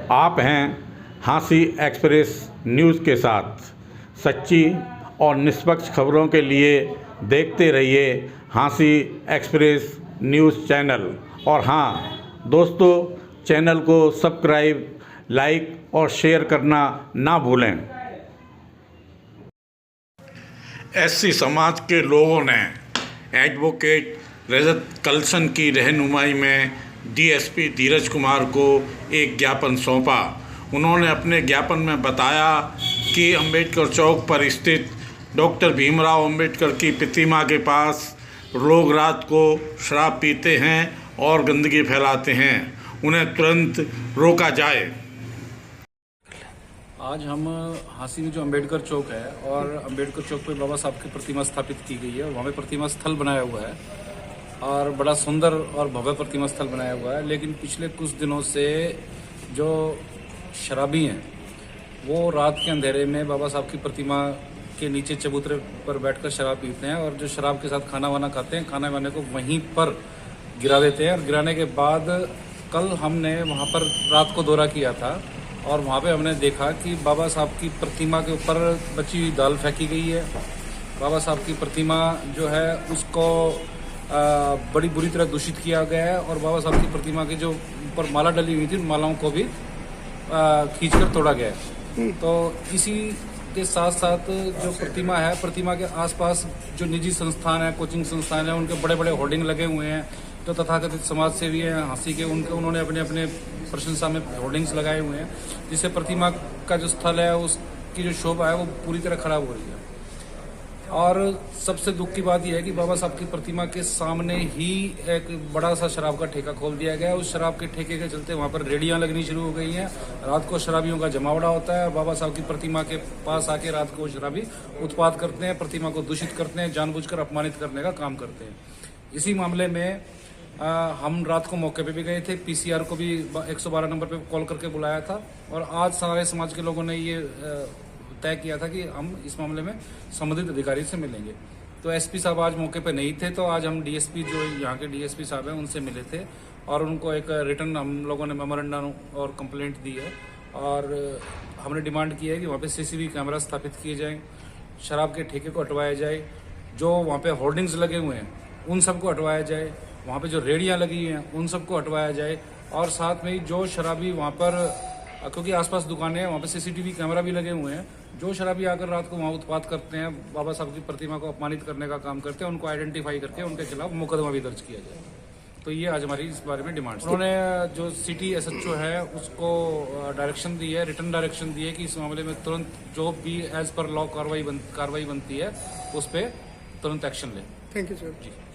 आप हैं हाँसी एक्सप्रेस न्यूज़ के साथ। सच्ची और निष्पक्ष खबरों के लिए देखते रहिए हाँसी एक्सप्रेस न्यूज़ चैनल। और हाँ दोस्तों, चैनल को सब्सक्राइब, लाइक और शेयर करना ना भूलें। एससी समाज के लोगों ने एडवोकेट रजत कलसन की रहनुमाई में डीएसपी धीरज कुमार को एक ज्ञापन सौंपा। उन्होंने अपने ज्ञापन में बताया कि अंबेडकर चौक पर स्थित डॉक्टर भीमराव अंबेडकर की प्रतिमा के पास लोग रात को शराब पीते हैं और गंदगी फैलाते हैं, उन्हें तुरंत रोका जाए। आज हम हाँसी में जो अंबेडकर चौक है और अंबेडकर चौक पे बाबा साहब की प्रतिमा स्थापित की गई है, वहाँ पे प्रतिमा स्थल बनाया हुआ है और बड़ा सुंदर और भव्य प्रतिमा स्थल बनाया हुआ है। लेकिन पिछले कुछ दिनों से जो शराबी हैं वो रात के अंधेरे में बाबा साहब की प्रतिमा के नीचे चबूतरे पर बैठकर शराब पीते हैं और जो शराब के साथ खाना वाना खाते हैं, खाना वाने को वहीं पर गिरा देते हैं। और गिराने के बाद कल हमने वहाँ पर रात को दौरा किया था और वहाँ पे हमने देखा कि बाबा साहब की प्रतिमा के ऊपर बची हुई दाल फेंकी गई है। बाबा साहब की प्रतिमा जो है उसको बड़ी बुरी तरह दूषित किया गया है और बाबा साहब की प्रतिमा की जो ऊपर माला डली हुई थी, उन मालाओं को भी खींचकर तोड़ा गया है। तो इसी के साथ साथ जो प्रतिमा है, प्रतिमा के आसपास जो निजी संस्थान है, कोचिंग संस्थान है, उनके बड़े बड़े होर्डिंग लगे हुए हैं। जो तथाकथित समाज सेवी हैं हाँसी के, उन्होंने अपने अपने प्रशंसा में होर्डिंग्स लगाए हुए हैं, जिससे प्रतिमा का जो स्थल है उसकी जो शोभा है वो पूरी तरह खराब हो रही है। और सबसे दुख की बात यह है कि बाबा साहब की प्रतिमा के सामने ही एक बड़ा सा शराब का ठेका खोल दिया गया है। उस शराब के ठेके के चलते वहाँ पर रेडियां लगनी शुरू हो गई हैं। रात को शराबियों का जमावड़ा होता है। बाबा साहब की प्रतिमा के पास आके रात को शराबी उत्पात करते हैं, प्रतिमा को दूषित करते हैं, जानबूझकर अपमानित करने का काम करते हैं। इसी मामले में हम रात को मौके पे भी गए थे, पीसीआर को भी 112 नंबर पे कॉल करके बुलाया था और आज सारे समाज के लोगों ने ये तय किया था कि हम इस मामले में संबंधित अधिकारी से मिलेंगे। तो एसपी साहब आज मौके पे नहीं थे, तो आज हम डीएसपी जो यहाँ के डीएसपी साहब हैं उनसे मिले थे और उनको एक रिटर्न हम लोगों ने मेमोरेंडम और कंप्लेंट दी है और हमने डिमांड की है कि वहाँ पे सीसीटीवी कैमरा स्थापित किए जाएँ, शराब के ठेके को हटवाया जाए, जो वहाँ पे होर्डिंग्स लगे हुए हैं उन सबको हटवाया जाए, वहाँ पे जो रेडियां लगी हैं उन सबको हटवाया जाए और साथ में ही जो शराबी वहाँ पर, क्योंकि आसपास दुकानें हैं, वहाँ पे सीसीटीवी कैमरा भी लगे हुए हैं, जो शराबी आकर रात को वहाँ उत्पात करते हैं, बाबा साहब की प्रतिमा को अपमानित करने का काम करते हैं, उनको आइडेंटिफाई करके उनके खिलाफ मुकदमा भी दर्ज किया जाए। तो ये आज हमारी इस बारे में डिमांड। उन्होंने जो सिटी एसएचओ है उसको डायरेक्शन दी है, रिटर्न डायरेक्शन दी है कि इस मामले में तुरंत जो भी एज पर लॉ कार्रवाई बनती है उस पर तुरंत एक्शन ले। Thank you sir.